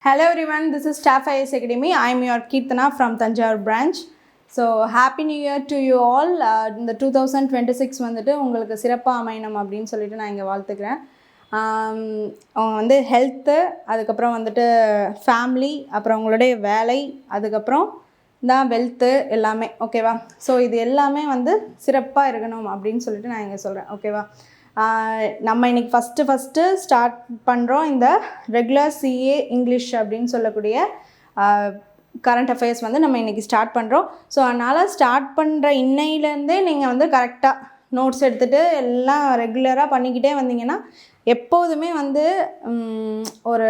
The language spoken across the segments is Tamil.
Hello everyone, this is Staff IAS Academy. I am your Keerthana from Tanjore branch. So happy new year to you all. இந்த 2026 வந்துட்டு உங்களுக்கு சிறப்பாக அமையணும் அப்படின்னு சொல்லிட்டு நான் இங்கே வாழ்த்துக்கிறேன். அவங்க வந்து ஹெல்த்து, அதுக்கப்புறம் வந்துட்டு ஃபேமிலி, அப்புறம் உங்களுடைய வேலை, அதுக்கப்புறம் தான் வெல்த்து எல்லாமே, ஓகேவா? ஸோ இது எல்லாமே வந்து சிறப்பாக இருக்கணும் அப்படின்னு சொல்லிட்டு நான் இங்கே சொல்கிறேன், ஓகேவா? நம்ம இன்றைக்கி ஃபஸ்ட்டு ஸ்டார்ட் பண்ணுறோம் இந்த ரெகுலர் சிஏ இங்கிலீஷ் அப்படின்னு சொல்லக்கூடிய கரண்ட் அஃபேர்ஸ் வந்து நம்ம இன்றைக்கி ஸ்டார்ட் பண்ணுறோம். ஸோ அதனால் ஸ்டார்ட் பண்ணுற இன்னையிலேருந்தே நீங்கள் வந்து கரெக்டாக நோட்ஸ் எடுத்துகிட்டு எல்லாம் ரெகுலராக பண்ணிக்கிட்டே வந்தீங்கன்னா எப்போதுமே வந்து ஒரு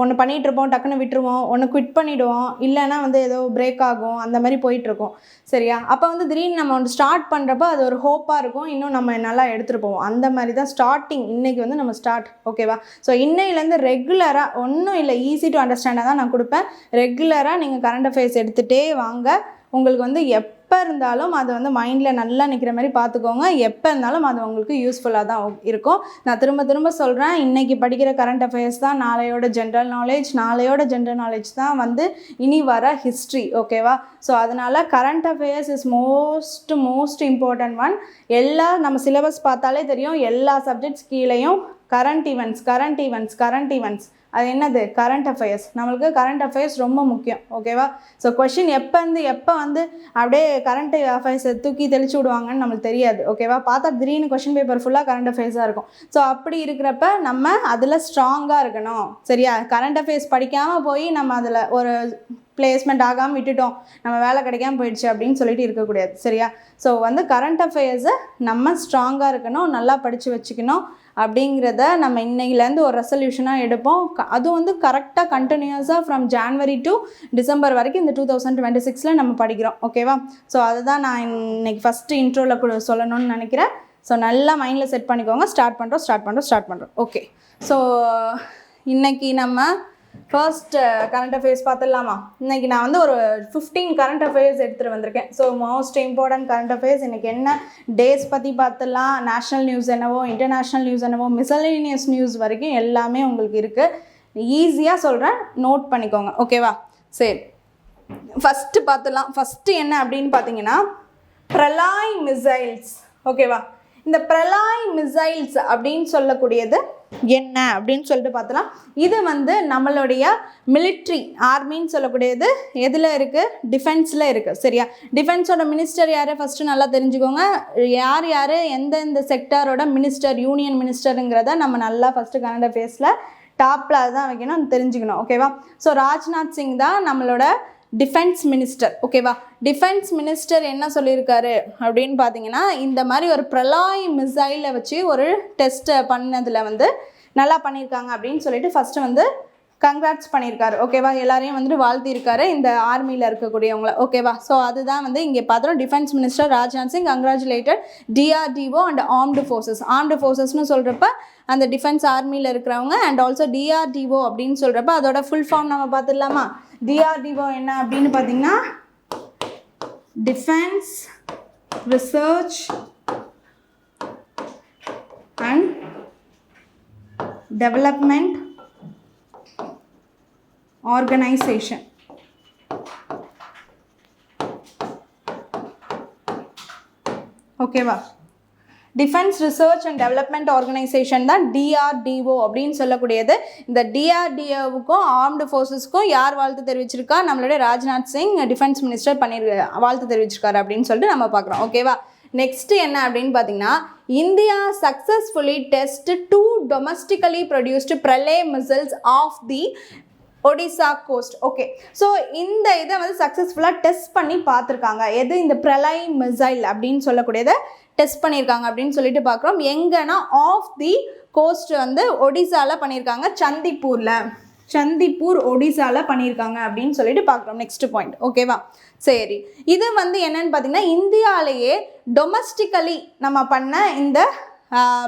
ஒன்று பண்ணிகிட்ருப்போம், டக்குன்னு விட்டுருவோம், ஒன்று குவிட் பண்ணிவிடுவோம், இல்லைன்னா வந்து ஏதோ பிரேக் ஆகும், அந்த மாதிரி போயிட்டுருக்கோம், சரியா? அப்போ வந்து திடீர்னு நம்ம ஒன்று ஸ்டார்ட் பண்ணுறப்போ அது ஒரு ஹோப்பாக இருக்கும், இன்னும் நம்ம நல்லா எடுத்துகிட்டு போவோம். அந்த மாதிரி தான் ஸ்டார்டிங் இன்றைக்கி வந்து நம்ம ஸ்டார்ட், ஓகேவா? ஸோ இன்னையிலேருந்து ரெகுலராக ஒன்றும் இல்லை, ஈஸி டு அண்டர்ஸ்டாண்டாக தான் நான் கொடுப்பேன். ரெகுலராக நீங்கள் கரண்ட் அஃபேர்ஸ் எடுத்துகிட்டே வாங்க. உங்களுக்கு வந்து எப்போ இருந்தாலும் அது வந்து மைண்டில் நல்லா நிற்கிற மாதிரி பார்த்துக்கோங்க. எப்போ இருந்தாலும் அது உங்களுக்கு யூஸ்ஃபுல்லாக தான் இருக்கும். நான் திரும்ப சொல்கிறேன், இன்றைக்கி படிக்கிற கரண்ட் அஃபேர்ஸ் தான் நாளையோட ஜென்ரல் நாலேஜ் தான் வந்து இனி வர ஹிஸ்ட்ரி, ஓகேவா? ஸோ அதனால் current affairs is most important one. நம்ம சிலபஸ் பார்த்தாலே தெரியும், எல்லா சப்ஜெக்ட்ஸ் கீழேயும் கரண்ட் ஈவெண்ட்ஸ் அது என்னது? Current affairs. நம்மளுக்கு கரண்ட் அஃபேர்ஸ் ரொம்ப முக்கியம், ஓகேவா? ஸோ கொஷின் எப்போ வந்து அப்படியே கரண்ட் அஃபேர்ஸை தூக்கி தெளிச்சு விடுவாங்கன்னு நம்மளுக்கு தெரியாது, ஓகேவா? பார்த்தா திடீர்னு கொஷின் பேப்பர் ஃபுல்லாக கரண்ட் அஃபேர்ஸாக இருக்கும். ஸோ அப்படி இருக்கிறப்ப நம்ம அதில் ஸ்ட்ராங்காக இருக்கணும், சரியா? கரண்ட் அஃபேர்ஸ் படிக்காமல் போய் நம்ம அதில் ஒரு பிளேஸ்மெண்ட் ஆகாமல் விட்டுட்டோம், நம்ம வேலை கிடைக்காமல் போயிடுச்சு அப்படின்னு சொல்லிட்டு இருக்கக்கூடாது, சரியா? ஸோ வந்து கரண்ட் அஃபேர்ஸை நம்ம ஸ்ட்ராங்காக இருக்கணும், நல்லா படித்து வச்சுக்கணும் அப்படிங்கிறத நம்ம இன்னையிலேருந்து ஒரு ரெசல்யூஷனாக எடுப்போம். அதுவும் வந்து கரெக்டாக கண்டினியூஸாக ஃப்ரம் ஜான்வரி டு டிசம்பர் வரைக்கும் இந்த 2026 நம்ம படிக்கிறோம், ஓகேவா? ஸோ அதுதான் நான் இன்னைக்கு ஃபஸ்ட்டு இன்ட்ரோவில் சொல்லணும்னு நினைக்கிறேன். ஸோ நல்லா மைண்டில் செட் பண்ணிக்கோங்க. ஸ்டார்ட் பண்ணுறோம். ஓகே, ஸோ இன்றைக்கி நம்ம ஃபர்ஸ்ட் கரண்ட் அஃபேர்ஸ் பார்த்துடலாமா? இன்றைக்கி நான் வந்து ஒரு 15 கரண்ட் அஃபேர்ஸ் எடுத்துகிட்டு வந்திருக்கேன். So most important current affairs இன்றைக்கி என்ன டேஸ் பற்றி பார்த்துடலாம். நேஷ்னல் நியூஸ் என்னவோ, இன்டர்நேஷ்னல் நியூஸ் என்னவோ, மிசலேனியஸ் நியூஸ் வரைக்கும் எல்லாமே உங்களுக்கு இருக்குது. ஈஸியாக சொல்கிறேன், நோட் பண்ணிக்கோங்க, ஓகேவா? சரி, ஃபஸ்ட்டு பார்த்துடலாம். ஃபஸ்ட்டு என்ன அப்படின்னு பார்த்தீங்கன்னா, பிரலாய் மிசைல்ஸ், ஓகேவா? இந்த பிரலாய் மிசைல்ஸ் அப்படின்னு சொல்லக்கூடியது என்ன அப்படின்னு சொல்லிட்டு பார்த்தலாம். இது வந்து நம்மளுடைய மிலிட்ரி ஆர்மின்னு சொல்லக்கூடியது எதில் இருக்குது? டிஃபென்ஸில் இருக்குது, சரியா? டிஃபென்ஸோட மினிஸ்டர் யார் ஃபஸ்ட்டு நல்லா தெரிஞ்சுக்கோங்க. யார் எந்தெந்த செக்டாரோட மினிஸ்டர், யூனியன் மினிஸ்டருங்கிறத நம்ம நல்லா ஃபஸ்ட்டு கரண்ட் அஃபேர்ஸில் டாப்பில் தான் வைக்கணும், தெரிஞ்சுக்கணும், ஓகேவா? ஸோ ராஜ்நாத் சிங் தான் நம்மளோட டிஃபென்ஸ் மினிஸ்டர், ஓகேவா? டிஃபென்ஸ் மினிஸ்டர் என்ன சொல்லியிருக்காரு அப்படின்னு பார்த்தீங்கன்னா, இந்த மாதிரி ஒரு பிரலாய் மிசைலை வச்சு ஒரு டெஸ்ட்டை பண்ணதில் வந்து நல்லா பண்ணியிருக்காங்க அப்படின்னு சொல்லிட்டு ஃபஸ்ட்டு வந்து கங்க்ராட்ஸ் பண்ணியிருக்காரு, ஓகேவா? எல்லாரையும் வந்துட்டு வாழ்த்தியிருக்காரு இந்த ஆர்மியில் இருக்கக்கூடியவங்கள, ஓகேவா? ஸோ அதுதான் வந்து இங்கே பார்த்துறோம். Defence minister Rajnath Singh congratulated DRDO and armed ஃபோர்ஸஸ்னு சொல்கிறப்ப அந்த டிஃபென்ஸ் ஆர்மியில் இருக்கிறவங்க, அண்ட் ஆல்சோ DRDO அப்படின்னு சொல்கிறப்ப அதோட ஃபுல் ஃபார்ம் நம்ம பார்த்துடலாமா? DRDO என்ன அப்படின்னு பார்த்தீங்கன்னா, defence research and development organisation, ஓகேவா? Defence research and development organisation தான் DRDO அப்படின்னு சொல்லக்கூடியது. இந்த DRDOவுக்கும் ஆர்ம்டு ஃபோர்ஸஸ்க்கும் யார் வாழ்த்து தெரிவிச்சிருக்கா? நம்மளுடைய ராஜ்நாத் சிங் டிஃபென்ஸ் மினிஸ்டர் வாழ்த்து தெரிவிச்சிருக்காரு அப்படின்னு சொல்லிட்டு நம்ம பார்க்குறோம், ஓகேவா? நெக்ஸ்ட் என்ன அப்படின்னு பார்த்தீங்கன்னா, India successfully test 2 domestically produced Pralay missiles off the Odisha coast, okay? So இந்த இதை வந்து சக்ஸஸ்ஃபுல்லாக டெஸ்ட் பண்ணி பார்த்துருக்காங்க. எது? இந்த பிரலாய் மிசைல் அப்படின்னு சொல்லக்கூடியதை டெஸ்ட் பண்ணியிருக்காங்க அப்படின்னு சொல்லிட்டு பார்க்குறோம். எங்கன்னா ஆஃப் தி கோஸ்ட் வந்து ஒடிசாவில் பண்ணியிருக்காங்க, சந்திப்பூர் ஒடிசாவில் பண்ணியிருக்காங்க அப்படின்னு சொல்லிட்டு பார்க்குறோம். நெக்ஸ்ட் பாயிண்ட், ஓகேவா? சரி, இது வந்து என்னன்னு பார்த்தீங்கன்னா, இந்தியாவிலேயே டொமஸ்டிக்கலி நம்ம பண்ண இந்த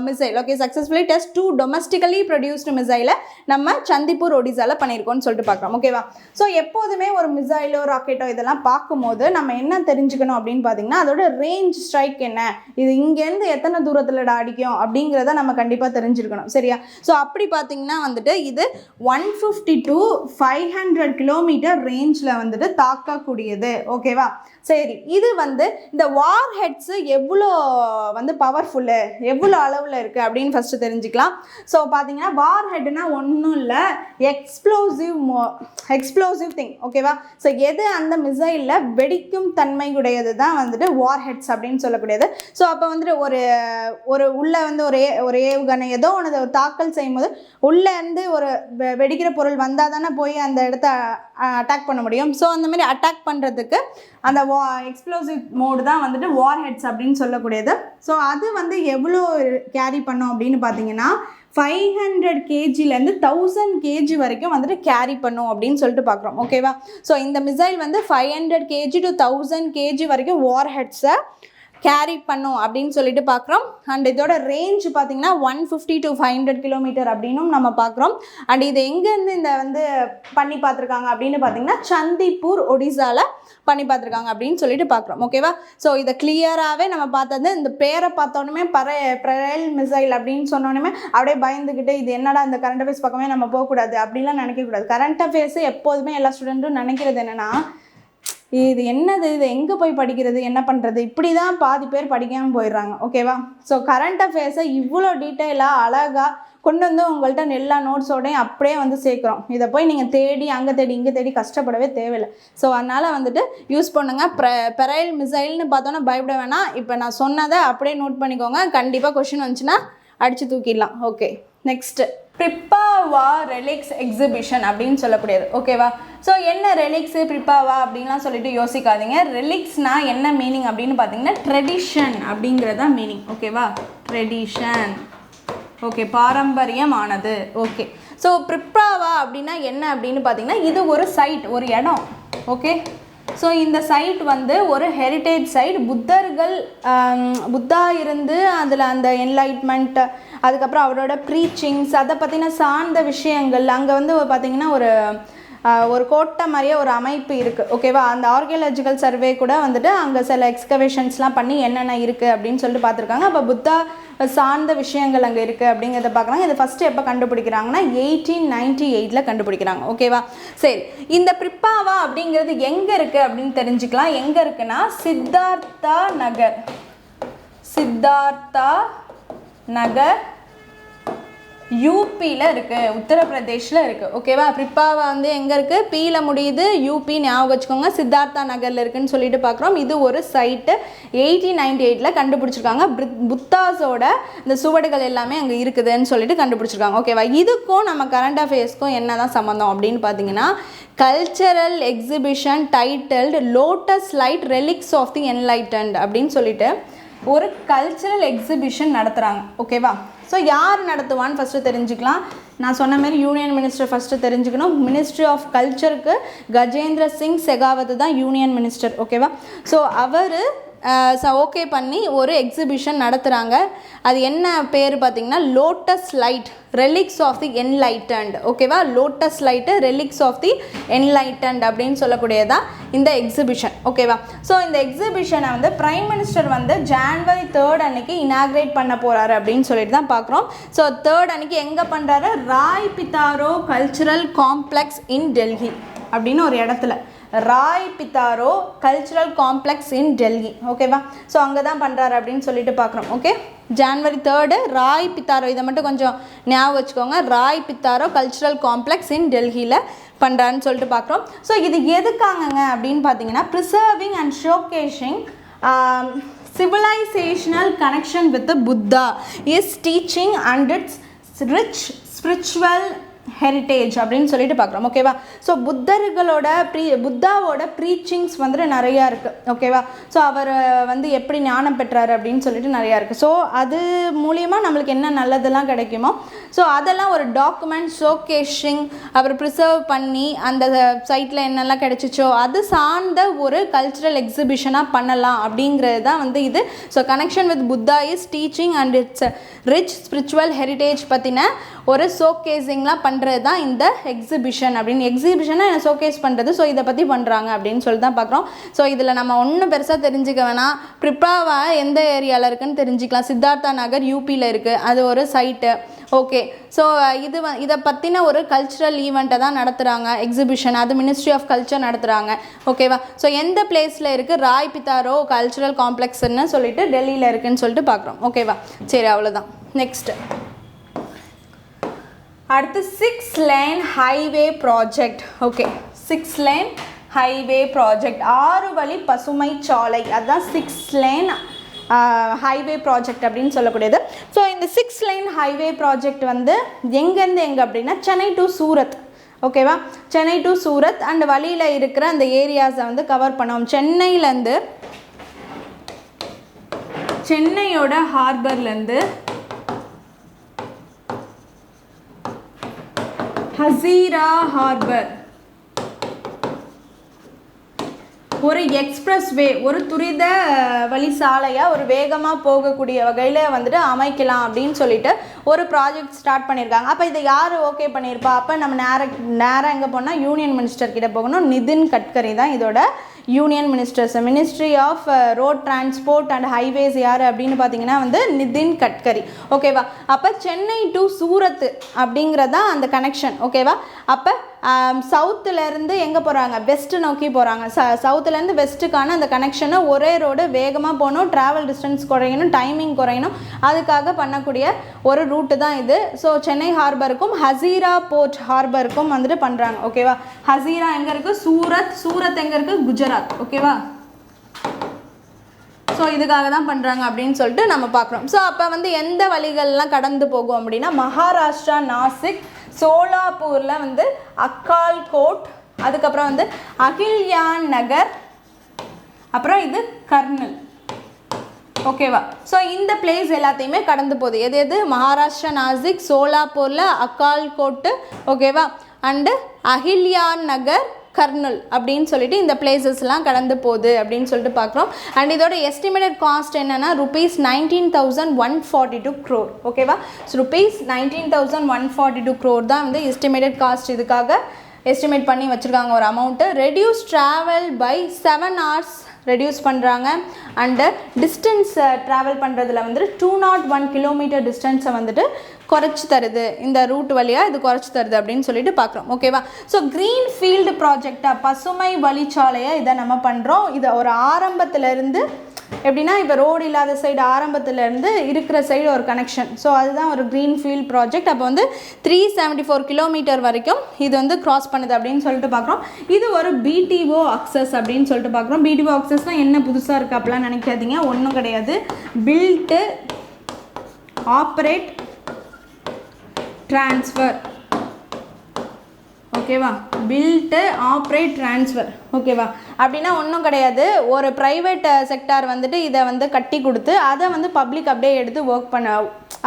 missile. Okay, successfully test 2 domestically produced மிசைலை நம்ம சந்திப்பூர் ஒடிசாவில் பண்ணியிருக்கோம்னு சொல்லிட்டு பார்க்குறோம். ஓகேவா? ஸோ எப்போதுமே ஒரு மிசைலோ ராக்கெட்டோ இதெல்லாம் பார்க்கும்போது நம்ம என்ன தெரிஞ்சுக்கணும் அப்படின்னு பார்த்தீங்கன்னா அதோட ரேஞ்ச் ஸ்ட்ரைக் என்ன, இது இங்கேருந்து எத்தனை தூரத்தில் அடிக்கும் அப்படிங்கிறத நம்ம கண்டிப்பாக தெரிஞ்சிருக்கணும். சரியா? ஸோ அப்படி பார்த்தீங்கன்னா வந்துட்டு இது 150 to 500 கிலோமீட்டர் ரேஞ்சில் வந்துட்டு தாக்கக்கூடியது. ஓகேவா? சரி, இது வந்து இந்த வார் ஹெட்ஸு எவ்வளோ வந்து பவர்ஃபுல்லு, எவ்வளோ அளவில் இருக்குது அப்படின்னு ஃபஸ்ட்டு தெரிஞ்சுக்கலாம். ஸோ பார்த்தீங்கன்னா வார் ஹெட்னா ஒன்றும் இல்லை, எக்ஸ்ப்ளோசிவ் திங். ஓகேவா? ஸோ எது அந்த மிசைலில் வெடிக்கும் தன்மை உடையது தான் வந்துட்டு வார் ஹெட்ஸ் அப்படின்னு சொல்லக்கூடியது. ஸோ அப்போ வந்துட்டு ஒரு உள்ளே வந்து ஒரு ஏவுகணை ஏதோ ஒன்று ஒரு தாக்கல் செய்யும்போது உள்ளேருந்து ஒரு வெடிக்கிற பொருள் வந்தால் தானே போய் அந்த இடத்த அட்டாக் பண்ண முடியும். ஸோ அந்த மாதிரி அட்டாக் பண்ணுறதுக்கு அந்த எக்ஸ்ப்ளோசிவ் மோடு தான் வந்துட்டு வார் ஹெட்ஸ் அப்படின்னு சொல்லக்கூடியது. ஸோ அது வந்து எவ்வளோ கேரி பண்ணோம் அப்படின்னு பார்த்தீங்கன்னா 500 kgலேருந்து 1000 kg வரைக்கும் வந்துட்டு கேரி பண்ணும் அப்படின்னு சொல்லிட்டு பார்க்குறோம். ஓகேவா? ஸோ இந்த மிசைல் வந்து 500 kg to 1000 kg வரைக்கும் வார் ஹெட்ஸை கேரி பண்ணும் அப்படின்னு சொல்லிட்டு பார்க்குறோம். அண்ட் இதோட ரேஞ்ச் பார்த்திங்கன்னா 150 to 500 கிலோமீட்டர் அப்படின்னும் நம்ம பார்க்குறோம். அண்ட் இது எங்கேருந்து இந்த வந்து பண்ணி பார்த்துருக்காங்க அப்படின்னு பார்த்திங்கன்னா சந்திப்பூர் ஒடிசாவில் பண்ணி பார்த்துருக்காங்க அப்படின்னு சொல்லிட்டு பார்க்குறோம். ஓகேவா? ஸோ இதை கிளியராகவே நம்ம பார்த்தது இந்த பேரை பார்த்தோன்னே பெரைல் மிசைல் அப்படின்னு சொன்னோன்னே அப்படியே பயந்துக்கிட்டு இது என்னடா இந்த கரண்ட் அஃபேர்ஸ் பக்கமே நம்ம போகக்கூடாது அப்படின்லாம் நினைக்கக்கூடாது. கரண்ட் அஃபேர்ஸு எப்போதுமே எல்லா ஸ்டூடெண்ட்டும் நினைக்கிறது என்னென்னா இது என்னது, இது எங்கே போய் படிக்கிறது, என்ன பண்ணுறது, இப்படி தான் பாதி பேர் படிக்காமல் போயிடுறாங்க. ஓகேவா? ஸோ கரண்ட் அஃபேர்ஸை இவ்வளோ டீட்டெயிலாக அழகாக கொண்டு வந்து உங்கள்கிட்ட எல்லா நோட்ஸோடையும் அப்படியே வந்து சேர்க்குறோம். இதை போய் நீங்கள் தேடி அங்கே தேடி இங்கே தேடி கஷ்டப்படவே தேவையில்லை. ஸோ அதனால் வந்துட்டு யூஸ் பண்ணுங்கள். பெரைல் மிசைல்னு பார்த்தோன்னா பயப்பட வேணாம். இப்போ நான் சொன்னதை அப்படியே நோட் பண்ணிக்கோங்க. கண்டிப்பாக கொஷின் வந்துச்சுன்னா அடித்து தூக்கிடலாம். ஓகே, நெக்ஸ்ட்டு பிரிப்பாவா ரெலிக்ஸ் எக்ஸிபிஷன் அப்படின்னு சொல்லக்கூடியது. ஓகேவா? ஸோ என்ன ரெலிக்ஸு பிரிப்பாவா அப்படின்லாம் சொல்லிட்டு யோசிக்காதீங்க. ரெலிக்ஸ்னால் என்ன மீனிங் அப்படின்னு பார்த்தீங்கன்னா ட்ரெடிஷன் அப்படிங்கிறதா மீனிங். ஓகேவா? ட்ரெடிஷன். ஓகே, பாரம்பரியமானது. ஓகே, ஸோ பிரிப்பாவா அப்படின்னா என்ன அப்படின்னு பார்த்தீங்கன்னா இது ஒரு சைட், ஒரு இடம். ஓகே, ஸோ இந்த சைட் வந்து ஒரு ஹெரிட்டேஜ் சைட். புத்தா இருந்து அதில் அந்த என்லைட்மெண்ட், அதுக்கப்புறம் அவரோட ப்ரீச்சிங்ஸ், அதை பற்றின சார்ந்த விஷயங்கள் அங்கே வந்து பார்த்திங்கன்னா ஒரு கோட்டை மாதிரியே ஒரு அமைப்பு இருக்குது. ஓகேவா? அந்த ஆர்கியாலஜிக்கல் சர்வே கூட வந்துட்டு அங்கே சில எக்ஸ்கவேஷன்ஸ்லாம் பண்ணி என்னென்ன இருக்குது அப்படின்னு சொல்லிட்டு பார்த்துருக்காங்க. அப்போ புத்தா சார்ந்த விஷயங்கள் அங்கே இருக்குது அப்படிங்கிறத பார்க்குறாங்க. இது ஃபஸ்ட்டு எப்போ கண்டுபிடிக்கிறாங்கன்னா 1898 கண்டுபிடிக்கிறாங்க. ஓகேவா? சரி, இந்த பிரிப்பாவா அப்படிங்கிறது எங்கே இருக்குது அப்படின்னு தெரிஞ்சுக்கலாம். எங்கே இருக்குன்னா சித்தார்த்தா நகர் யூபியில் இருக்குது, உத்தரப்பிரதேஷில் இருக்குது. ஓகேவா? பிரிப்பாவா வந்து எங்கே இருக்குது? பியில் முடியுது, யூபி ஞாபகம் வச்சுக்கோங்க. சித்தார்த்தா நகரில் இருக்குதுன்னு சொல்லிட்டு பார்க்குறோம். இது ஒரு சைட்டு 1898 கண்டுபிடிச்சிருக்காங்க. புத்தாஸோட இந்த சுவடுகள் எல்லாமே அங்கே இருக்குதுன்னு சொல்லிட்டு கண்டுபிடிச்சிருக்காங்க. ஓகேவா? இதுக்கும் நம்ம கரண்ட் அஃபேர்ஸ்க்கும் என்ன தான் சம்மந்தம் அப்படின்னு பார்த்தீங்கன்னா cultural exhibition titled lotus light relics of the enlightened அப்படின்னு சொல்லிட்டு ஒரு கல்ச்சரல் எக்ஸிபிஷன் நடத்துகிறாங்க. ஓகேவா? ஸோ யார் நடத்துவான்னு ஃபஸ்ட்டு தெரிஞ்சுக்கலாம். நான் சொன்ன மாதிரி யூனியன் மினிஸ்டர் ஃபஸ்ட்டு தெரிஞ்சுக்கணும். மினிஸ்ட்ரி ஆஃப் கல்ச்சருக்கு கஜேந்திர சிங் செகாவத் தான் யூனியன் மினிஸ்டர். ஓகேவா? ஸோ அவர் ஓகே பண்ணி ஒரு எக்ஸிபிஷன் நடத்துகிறாங்க. அது என்ன பேர் பார்த்திங்கன்னா lotus light relics of the enlightened. ஓகேவா? Lotus light relics of the enlightened அப்படின்னு சொல்லக்கூடியதான் இந்த எக்ஸிபிஷன். ஓகேவா? ஸோ இந்த எக்ஸிபிஷனை வந்து பிரைம் மினிஸ்டர் வந்து January 3 அன்னைக்கு இனாக்ரேட் பண்ண போகிறாரு அப்படின்னு சொல்லிட்டு தான் பார்க்குறோம். ஸோ 3 அன்னைக்கு எங்கே பண்ணுறாரு? ராய் பித்தாரோ கல்ச்சுரல் காம்ப்ளெக்ஸ் இன் டெல்லி அப்படின்னு ஒரு இடத்துல, ராய் பித்தாரோ கல்ச்சுரல் காம்ப்ளெக்ஸ் இன் டெல்லி. ஓகேவா? ஸோ அங்கே தான் பண்ணுறாரு அப்படின்னு சொல்லிட்டு பார்க்குறோம். ஓகே, January 3 ராய் பித்தாரோ, இதை மட்டும் கொஞ்சம் ஞாபகம் வச்சுக்கோங்க. Rai Pithora cultural complex in டெல்லியில் பண்ணுறான்னு சொல்லிட்டு பார்க்குறோம். ஸோ இது எதுக்காகங்க அப்படின்னு பார்த்தீங்கன்னா preserving and showcasing civilizational connection with the Buddha is teaching and its rich spiritual heritage அப்படின்னு சொல்லிட்டு பார்க்குறோம். ஓகேவா? ஸோ புத்தாவோட ப்ரீச்சிங்ஸ் வந்துட்டு நிறையா இருக்குது. ஓகேவா? ஸோ அவர் வந்து எப்படி ஞானம் பெற்றார் அப்படின்னு சொல்லிட்டு நிறையா இருக்குது. ஸோ அது மூலியமாக நம்மளுக்கு என்ன நல்லதெல்லாம் கிடைக்குமோ ஸோ அதெல்லாம் ஒரு டாக்குமெண்ட் ஷோகேஷிங் அப்புறம் ப்ரிசர்வ் பண்ணி அந்த சைட்டில் என்னெல்லாம் கிடைச்சிச்சோ அது சார்ந்த ஒரு கல்ச்சுரல் எக்ஸிபிஷனாக பண்ணலாம் அப்படிங்கிறது தான் வந்து இது. So connection with Buddha is teaching and it's rich spiritual heritage பற்றின ஒரு ஷோகேஸிங்லாம் பண்ணுறது தான் இந்த எக்ஸிபிஷன் அப்படின்னு. எக்ஸிபிஷனை ஷோகேஸ் பண்ணுறது. ஸோ இதை பற்றி பண்ணுறாங்க அப்படின்னு சொல்லி தான் பார்க்குறோம். ஸோ இதில் நம்ம ஒன்றும் பெருசாக தெரிஞ்சுக்க வேணாம். பிரிப்பாவா எந்த ஏரியாவில் இருக்குதுன்னு தெரிஞ்சுக்கலாம். சித்தார்த்தா நகர் யூபியில் இருக்குது, அது ஒரு சைட்டு. ஓகே, ஸோ இதை பற்றின ஒரு கல்ச்சுரல் ஈவெண்ட்டை தான் நடத்துகிறாங்க எக்ஸிபிஷன். அது மினிஸ்ட்ரி ஆஃப் கல்ச்சர் நடத்துகிறாங்க. ஓகேவா? ஸோ எந்த பிளேஸில் இருக்குது? ராய் பித்தாரோ கல்ச்சுரல் காம்ப்ளெக்ஸ்ன்னு சொல்லிட்டு டெல்லியில் இருக்குதுன்னு சொல்லிட்டு பார்க்குறோம். ஓகேவா? சரி, அவ்வளோதான். நெக்ஸ்ட்டு அடுத்து 6 lane highway project. Okay, 6 lane highway project, 6 வழி பசுமை சாலை, அதுதான் 6 லேன் ஹைவே ப்ராஜெக்ட் அப்படின்னு சொல்லக்கூடியது. ஸோ இந்த 6 லேன் ஹைவே ப்ராஜெக்ட் வந்து எங்கேருந்து எங்கே அப்படின்னா சென்னை டு சூரத். ஓகேவா? சென்னை டு சூரத் அண்ட் வழியில் இருக்கிற அந்த ஏரியாஸை வந்து கவர் பண்ணுவோம். சென்னையிலேருந்து சென்னையோட ஹார்பர்லேருந்து ஹசீரா ஹார்பர் ஒரு எக்ஸ்பிரஸ் வே, ஒரு துரித வழி சாலையாக ஒரு வேகமாக போகக்கூடிய வகையில் வந்துட்டு அமைக்கலாம் அப்படின்னு சொல்லிட்டு ஒரு ப்ராஜெக்ட் ஸ்டார்ட் பண்ணியிருக்காங்க. அப்போ இதை யார் ஓகே பண்ணியிருப்பா? அப்போ நம்ம நேராக எங்கே போனால் யூனியன் மினிஸ்டர் கிட்ட போகணும். நிதின் கட்கரி தான் இதோட union ministers. Ministry of road transport and highways யார் அப்படின்னு பார்த்தீங்கன்னா வந்து நிதின் கட்கரி. ஓகேவா? அப்போ சென்னை டு சூரத் அப்படிங்கிறதான் அந்த கனெக்ஷன். ஓகேவா? அப்போ சவுத்துலேருந்து எங்கே போகிறாங்க? வெஸ்ட்டு நோக்கி போகிறாங்க. சவுத்துலேருந்து வெஸ்ட்டுக்கான அந்த கனெக்ஷனை ஒரே ரோடு வேகமாக போகணும், ட்ராவல் டிஸ்டன்ஸ் குறையணும், டைமிங் குறையணும், அதுக்காக பண்ணக்கூடிய ஒரு ரூட்டு தான் இது. ஸோ சென்னை ஹார்பருக்கும் ஹசீரா போர்ட் ஹார்பருக்கும் வந்துட்டு பண்ணுறாங்க. ஓகேவா? ஹசீரா எங்கே இருக்குது? சூரத். சூரத் எங்கே இருக்குது? குஜராத். ஓகேவா? ஸோ இதுக்காக தான் பண்ணுறாங்க அப்படின்னு சொல்லிட்டு நம்ம பார்க்குறோம். ஸோ அப்போ வந்து எந்த வழிகள்லாம் கடந்து போகும் அப்படின்னா மகாராஷ்டிரா நாசிக், சோலாப்பூரில் வந்து அக்கால்கோட், அதுக்கப்புறம் வந்து அகில்யான் நகர், அப்புறம் இது கர்னல். ஓகேவா? ஸோ இந்த பிளேஸ் எல்லாத்தையுமே கடந்து போகுது. எது மகாராஷ்டிரா நாசிக், சோலாப்பூரில் அக்கால்கோட்டு, ஓகேவா, அண்டு அகில்யான் நகர், கர்னல் அப்படின்னு சொல்லிட்டு இந்த பிளேசஸ்லாம் கடந்து போகுது அப்படின்னு சொல்லிட்டு பார்க்குறோம். அண்ட் இதோட எஸ்டிமேட்டட் காஸ்ட் என்னென்னா ₹19,142 crore. ஓகேவா? ஸோ ₹19,142 crore தான் வந்து எஸ்டிமேட்டட் காஸ்ட். இதுக்காக எஸ்டிமேட் பண்ணி வச்சுருக்காங்க ஒரு amount. Reduce travel by 7 hours reduce பண்ணுறாங்க. அண்டு டிஸ்டன்ஸ் ட்ராவல் பண்ணுறதுல வந்துட்டு 201 கிலோமீட்டர் டிஸ்டன்ஸை வந்துட்டு குறைச்சி தருது. இந்த ரூட் வழியாக இது குறைச்சி தருது அப்படின்னு சொல்லிட்டு பார்க்குறோம். ஓகேவா? ஸோ க்ரீன் ஃபீல்டு ப்ராஜெக்டாக பசுமை வழிச்சாலையாக இதை நம்ம பண்ணுறோம். இதை ஒரு ஆரம்பத்திலேருந்து எப்படின்னா இப்போ ரோடு இல்லாத சைடு ஆரம்பத்துலேருந்து இருக்கிற சைடு ஒரு கனெக்ஷன். ஸோ அதுதான் ஒரு க்ரீன் ஃபீல்ட் ப்ராஜெக்ட். அப்போ வந்து 374 கிலோமீட்டர் வரைக்கும் இது வந்து க்ராஸ் பண்ணுது அப்படின்னு சொல்லிட்டு பார்க்குறோம். இது ஒரு பிடிஓ அக்சஸ் அப்படின்னு சொல்லிட்டு பார்க்குறோம். பிடிஓ அக்சஸ்னால் என்ன புதுசாக இருக்குது அப்படிலாம் நினைக்காதீங்க, ஒன்றும் கிடையாது. Build operate transfer. ஓகேவா? Build operate transfer. ஓகேவா? அப்படின்னா ஒன்றும் கிடையாது. ஒரு ப்ரைவேட் செக்டார் வந்துட்டு இதை வந்து கட்டி கொடுத்து அதை வந்து பப்ளிக் அப்படியே எடுத்து ஒர்க் பண்ண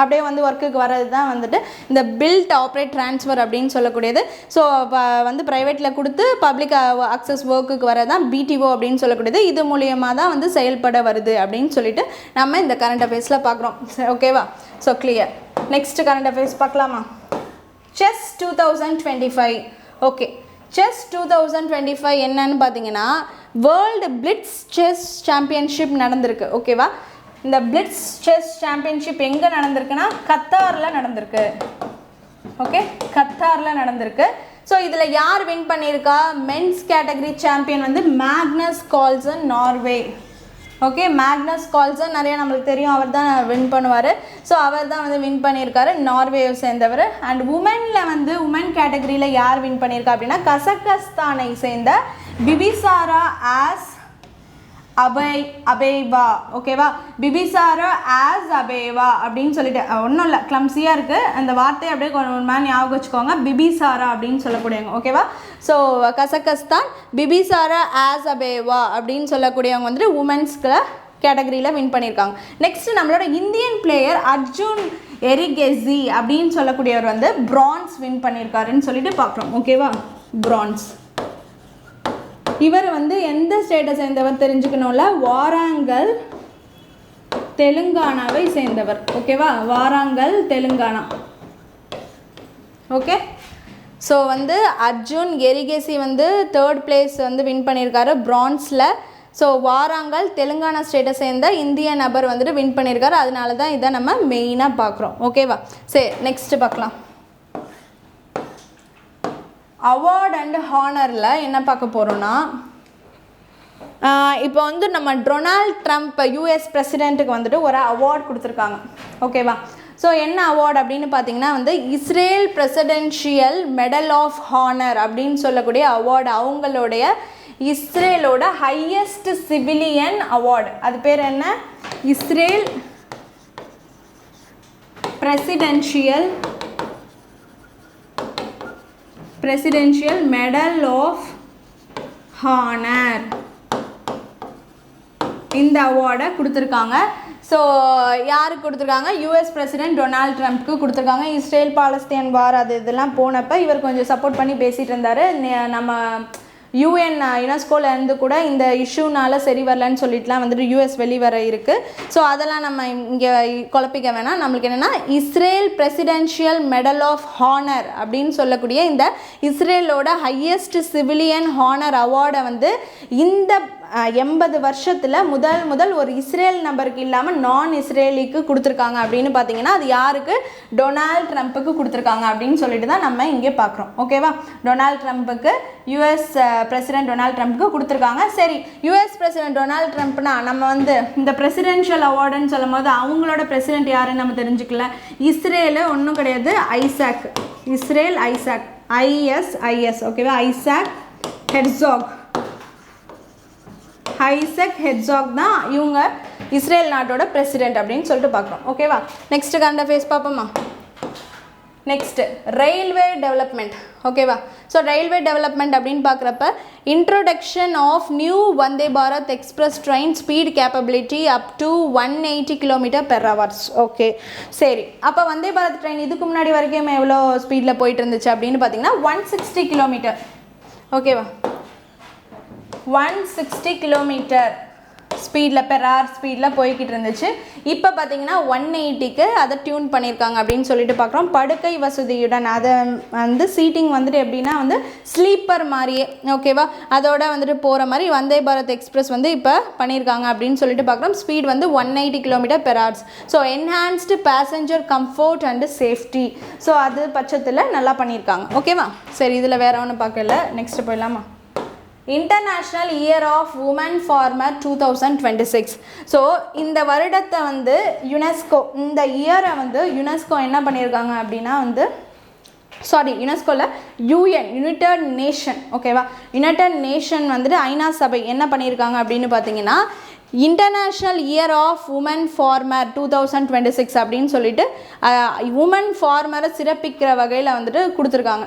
அப்படியே வந்து ஒர்க்குக்கு வர்றது தான் வந்துட்டு இந்த பில்ட் ஆப்ரேட் ட்ரான்ஸ்ஃபர் அப்படின்னு சொல்லக்கூடியது. ஸோ வந்து ப்ரைவேட்டில் கொடுத்து பப்ளிக் அக்சஸ் ஒர்க்குக்கு வரது தான் பிடிஓ அப்படின்னு சொல்லக்கூடியது. இது மூலியமாக தான் வந்து செயல்பட வருது அப்படின்னு சொல்லிட்டு நம்ம இந்த கரண்ட் அஃபேர்ஸில் பார்க்குறோம். ஓகேவா? So clear. Next current affairs பார்க்கலாமா? செஸ் 2025. ஓகே, செஸ் 2025 என்னன்னு பார்த்தீங்கன்னா வேர்ல்டு பிளிட்ஸ் செஸ் சாம்பியன்ஷிப் நடந்திருக்கு. ஓகேவா? இந்த பிளிட்ஸ் செஸ் சாம்பியன்ஷிப் எங்கே நடந்திருக்குன்னா கத்தாரில் நடந்திருக்கு. ஓகே, கத்தாரில் நடந்திருக்கு. ஸோ இதில் யார் வின் பண்ணியிருக்கா? மென்ஸ் கேட்டகரி சாம்பியன் வந்து Magnus Carlsen, Norway. Okay, Magnus Carlsen நிறைய நம்மளுக்கு தெரியும், அவர் தான் வின் பண்ணுவார். ஸோ அவர் தான் வந்து வின் பண்ணியிருக்காரு, நார்வேயை சேர்ந்தவர். அண்ட் உமனில் வந்து உமன் கேட்டகரியில் யார் வின் பண்ணியிருக்கா அப்படின்னா கசகஸ்தானை சேர்ந்த பிபிசாரா அபேவா ஓகேவா. பிபிசாரா ஆஸ் அபேவா அப்படின்னு சொல்லிட்டு ஒன்றும் இல்லை, கிளம்ஸியாக இருக்குது அந்த வார்த்தையை அப்படியே ஒரு மாதிரி ஞாபகம் வச்சுக்கோங்க. பிபிசாரா அப்படின்னு சொல்லக்கூடியவங்க ஓகேவா. ஸோ கசகஸ்தான் பிபிசாரா ஆஸ் அபேவா அப்படின்னு சொல்லக்கூடியவங்க வந்துட்டு உமன்ஸ்க்கு கேட்டகரியில் வின் பண்ணியிருக்காங்க. நெக்ஸ்ட் நம்மளோட இந்தியன் பிளேயர் அர்ஜுன் எரிகெஸி அப்படின்னு சொல்லக்கூடியவர் வந்து பிரான்ஸ் வின் பண்ணியிருக்காருன்னு சொல்லிட்டு பார்க்குறோம் ஓகேவா. பிரான்ஸ். இவர் வந்து எந்த ஸ்டேட்டை சேர்ந்தவர் தெரிஞ்சுக்கணும்ல, வாராங்கல் தெலுங்கானாவை சேர்ந்தவர் ஓகேவா. வாராங்கல் தெலுங்கானா. ஓகே. ஸோ வந்து அர்ஜுன் எரிகெஸி வந்து 3rd பிளேஸ் வந்து வின் பண்ணியிருக்காரு பிரான்ஸில். ஸோ வாராங்கல் தெலுங்கானா ஸ்டேட்டை சேர்ந்த இந்திய நபர் வந்துட்டு வின் பண்ணியிருக்காரு. அதனால தான் இதை நம்ம மெயினாக பார்க்குறோம் ஓகேவா. சரி நெக்ஸ்ட்டு பார்க்கலாம். அவார்ட் அண்ட் ஹானரில் என்ன பார்க்க போகிறோன்னா, இப்போ வந்து நம்ம டொனால்ட் ட்ரம்ப் யூஎஸ் பிரசிடெண்ட்டுக்கு வந்துட்டு ஒரு அவார்ட் கொடுத்துருக்காங்க ஓகேவா. ஸோ என்ன அவார்டு அப்படின்னு பார்த்தீங்கன்னா வந்து Israel presidential medal of honour அப்படின்னு சொல்லக்கூடிய அவார்டு. அவங்களுடைய இஸ்ரேலோட ஹையஸ்ட் சிவிலியன் அவார்டு. அது பேர் என்ன, Israel presidential medal of honour. இந்த அவார்டை கொடுத்துருக்காங்க. ஸோ யாருக்கு கொடுத்துருக்காங்க, யூஎஸ் பிரசிடென்ட் டொனால்ட் ட்ரம்ப்க்கு கொடுத்துருக்காங்க. இஸ்ரேல் பாலஸ்தீன் வார் அது இதெல்லாம் போனப்போ இவர் கொஞ்சம் சப்போர்ட் பண்ணி பேசிகிட்டு இருந்தார். நம்ம யூஎன் யுனெஸ்கோவில் இருந்து கூட இந்த இஷ்யூனால சரி வரலன்னு சொல்லிட்டுலாம் வந்துட்டு யூஎஸ் வெளிவர இருக்குது. ஸோ அதெல்லாம் நம்ம இங்கே குழப்பிக்க வேணாம். நம்மளுக்கு என்னென்னா Israel presidential medal of honour அப்படின்னு சொல்லக்கூடிய இந்த இஸ்ரேலோட ஹையஸ்ட் சிவிலியன் ஹானர் அவார்டை வந்து இந்த 80 வருஷத்தில் முதல் ஒரு இஸ்ரேல் நபருக்கு இல்லாமல் நான் இஸ்ரேலிக்கு கொடுத்துருக்காங்க. அப்படின்னு பார்த்தீங்கன்னா அது யாருக்கு, டொனால்ட் ட்ரம்ப்புக்கு கொடுத்துருக்காங்க அப்படின்னு சொல்லிட்டு தான் நம்ம இங்கே பார்க்குறோம் ஓகேவா. டொனால்ட் ட்ரம்ப்புக்கு யூஎஸ் பிரசிடென்ட் டொனால்ட் ட்ரம்ப்புக்கு கொடுத்துருக்காங்க. சரி, யூஎஸ் பிரசிடென்ட் டொனால்ட் ட்ரம்ப்னா நம்ம வந்து இந்த பிரசிடென்ஷியல் அவார்டுன்னு சொல்லும் போது அவங்களோட பிரசிடென்ட் யாருன்னு நம்ம தெரிஞ்சுக்கல. இஸ்ரேலு ஒன்றும் கிடையாது, ஐசாக். இஸ்ரேல் ஐசாக், ஐஎஸ் ஓகேவா. ஐசாக் ஹெட்ஸாக் தான் இவங்க இஸ்ரேல் நாட்டோட பிரசிடென்ட் அப்படின்னு சொல்லிட்டு பார்க்குறோம் ஓகேவா. நெக்ஸ்ட்டு கண்ட ஃபேஸ் பார்ப்போமா. நெக்ஸ்ட்டு ரயில்வே டெவலப்மெண்ட் ஓகேவா. ஸோ ரயில்வே டெவலப்மெண்ட் அப்படின்னு பார்க்குறப்ப introduction of new Vande Bharat express train speed capability up to 180 km/h. Okay சரி, அப்போ வந்தே பாரத் ட்ரெயின் இதுக்கு முன்னாடி வரைக்கும் எவ்வளோ ஸ்பீடில் போயிட்டு இருந்துச்சு அப்படின்னு பார்த்தீங்கன்னா 160 km ஓகேவா. 160 km ஸ்பீடில் பெர் ஹவர் ஸ்பீடில் போய்கிட்டு இருந்துச்சு. இப்போ பார்த்தீங்கன்னா 180க்கு அதை டியூன் பண்ணியிருக்காங்க அப்படின்னு சொல்லிட்டு பார்க்குறோம். படுக்கை வசதியுடன் அதை வந்து சீட்டிங் வந்துட்டு எப்படின்னா வந்து ஸ்லீப்பர் மாதிரியே ஓகேவா, அதோட வந்துட்டு போகிற மாதிரி வந்தே பாரத் எக்ஸ்பிரஸ் வந்து இப்போ பண்ணியிருக்காங்க அப்படின்னு சொல்லிட்டு பார்க்குறோம். ஸ்பீட் வந்து 180 km/h. So enhanced passenger comfort and safety. So அது பட்சத்தில் நல்லா பண்ணியிருக்காங்க ஓகேவா. சரி, இதில் வேறு ஒன்றும் பார்க்கல. நெக்ஸ்ட்டு போயிடலாமா. International year of woman farmer 2026. So இந்த வருடத்தை வந்து யுனெஸ்கோ, இந்த இயரை வந்து யுனெஸ்கோ என்ன பண்ணியிருக்காங்க அப்படின்னா வந்து யுனெஸ்கோவில் யுனைடெட் நேஷன் ஓகேவா. யுனைடெட் நேஷன் வந்துட்டு ஐநா சபை என்ன பண்ணியிருக்காங்க அப்படின்னு பார்த்தீங்கன்னா international year of woman farmer 2026 அப்படின்னு சொல்லிட்டு உமன் ஃபார்மரை சிறப்பிக்கிற வகையில் வந்துட்டு கொடுத்துருக்காங்க.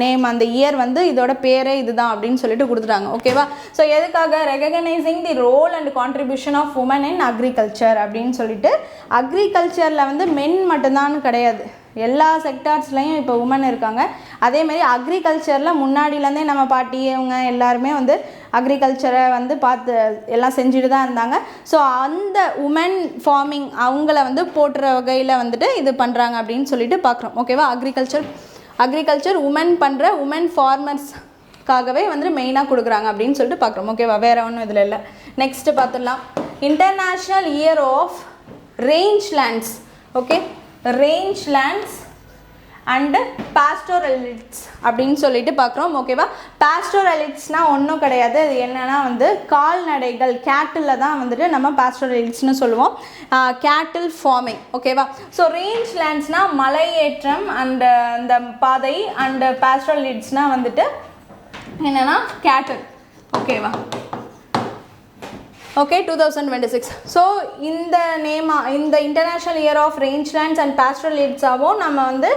நேம் அந்த இயர் வந்து இதோட பேரே இதுதான் அப்படின்னு சொல்லிட்டு கொடுத்துட்டாங்க ஓகேவா. ஸோ எதுக்காக, recognising the role and contribution of women in agriculture அப்படின்னு சொல்லிட்டு. அக்ரிகல்ச்சரில் வந்து மென் மட்டும்தான் கிடையாது, எல்லா செக்டார்ஸ்லையும் இப்போ உமன் இருக்காங்க. அதேமாரி அக்ரிகல்ச்சரில் முன்னாடியிலேருந்தே நம்ம பாட்டி இவங்க எல்லாருமே வந்து அக்ரிகல்ச்சரை வந்து பார்த்து எல்லாம் செஞ்சுட்டு தான் இருந்தாங்க. ஸோ அந்த உமன் ஃபார்மிங் அவங்கள வந்து போட்டுற வகையில் வந்துட்டு இது பண்ணுறாங்க அப்படின்னு சொல்லிட்டு பார்க்குறோம் ஓகேவா. அக்ரிகல்ச்சர் உமன் பண்ணுற உமன் ஃபார்மர்ஸ்க்காகவே வந்துட்டு மெயினாக கொடுக்குறாங்க அப்படின்னு சொல்லிட்டு பார்க்குறோம் ஓகேவா. வேறு ஒன்றும் இதில் இல்லை. நெக்ஸ்ட்டு பார்த்துடலாம். International year of rangelands okay. Rangelands and pastoralists அப்படின்னு சொல்லிட்டு பார்க்குறோம் ஓகேவா. பாஸ்டோரலிட்ஸ்னால் ஒன்றும் கிடையாது, அது என்னென்னா வந்து கால்நடைகள் கேட்டில் தான் வந்துட்டு நம்ம பாஸ்டோரலிட்ஸ்னு சொல்லுவோம். கேட்டில் ஃபார்மிங் ஓகேவா. ஸோ ரேஞ்ச் லேண்ட்ஸ்னால் மலையேற்றம் அண்டு அந்த பாதை, அண்டு பாஸ்டோரலிட்ஸ்னால் வந்துட்டு என்னென்னா கேட்டில் ஓகேவா. ஓகே 2026. ஸோ இந்த இந்த இன்டர்நேஷ்னல் இயர் ஆஃப் ரேஞ்ச்லேண்ட்ஸ் அண்ட் பேஸ்டரல் லிட்ஸாகவும் நம்ம வந்து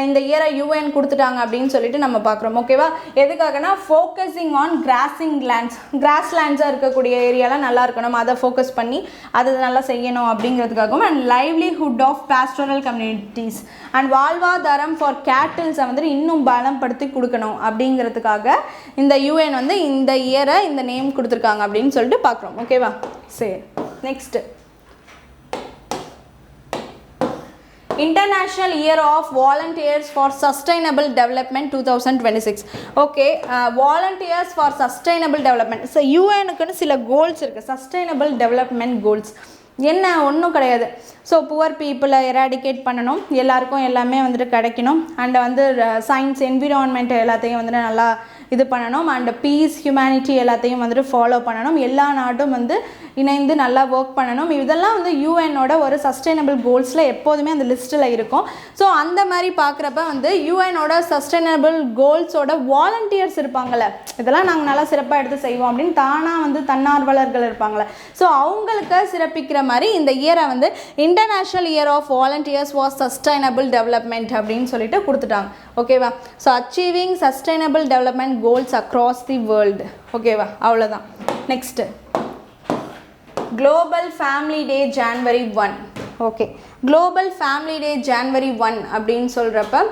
இந்த இயரை யூஎன் கொடுத்துட்டாங்க அப்படின்னு சொல்லிட்டு நம்ம பார்க்குறோம். ஓகேவா? எதுக்காகனா ஃபோக்கஸிங் ஆன் கிராஸ்லேண்ட்ஸாக இருக்கக்கூடிய ஏரியாலாம் நல்லா இருக்கணும், அதை ஃபோக்கஸ் பண்ணி அதை நல்லா செய்யணும் அப்படிங்கிறதுக்காகவும், and livelihood of pastoral communities and வாழ்வாதாரம் ஃபார் கேட்டில்ஸை வந்து இன்னும் பலப்படுத்தி கொடுக்கணும் அப்படிங்கிறதுக்காக இந்த யூஎன் வந்து இந்த இயரை இந்த நேம் கொடுத்துருக்காங்க அப்படின்னு சொல்லிட்டு பார்க்குறோம். ஓகேவா? சரி, next International Year of Volunteers for Sustainable Development 2026. ஓகே, Volunteers for Sustainable Development. So யூஎனுக்குன்னு சில கோல்ஸ் இருக்குது, சஸ்டைனபிள் டெவலப்மெண்ட் கோல்ஸ். என்ன ஒன்றும் கிடையாது. ஸோ புவர் பீப்புளை எராடிகேட் பண்ணணும், எல்லாருக்கும் எல்லாமே வந்துட்டு கிடைக்கணும், அண்ட் வந்து சயின்ஸ் என்விரான்மெண்ட் எல்லாத்தையும் வந்துட்டு நல்லா இது பண்ணணும், அண்ட் பீஸ் ஹியூமனிட்டி எல்லாத்தையும் வந்துட்டு ஃபாலோ பண்ணணும், எல்லா நாட்டும் வந்து இணைந்து நல்லா ஒர்க் பண்ணணும். இதெல்லாம் வந்து யூஎனோட ஒரு சஸ்டைனபிள் கோல்ஸில் எப்போதுமே அந்த லிஸ்ட்டில் இருக்கும். ஸோ அந்த மாதிரி பார்க்குறப்ப வந்து யூஎனோட சஸ்டைனபிள் கோல்ஸோட வாலண்டியர்ஸ் இருப்பாங்கள்ல, இதெல்லாம் நாங்கள் நல்லா சிறப்பாக எடுத்து செய்வோம் அப்படின்னு தானாக வந்து தன்னார்வலர்கள் இருப்பாங்களே, ஸோ அவங்களுக்கு சிறப்பிக்கிற மாதிரி இந்த இயரை வந்து international year of volunteers for sustainable development அப்படின்னு சொல்லிட்டு கொடுத்துட்டாங்க. ஓகேவா? So achieving sustainable development goals across the world. ஓகேவா? அவ்வளோதான். Next global family day January 1. Okay, global family day January 1 அப்படின்னு சொல்கிறப்ப